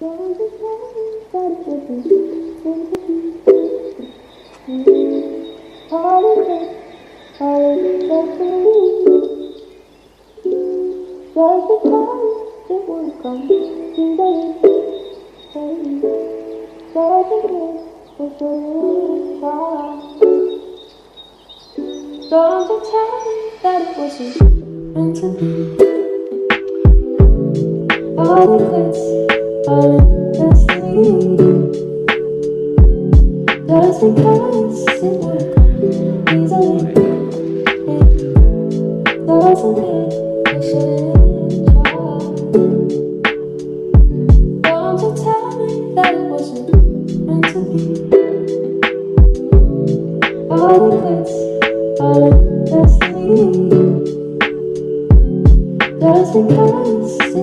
Don't you tell me that it wasn't meant to be. All the quits, all in destiny. Doesn't count.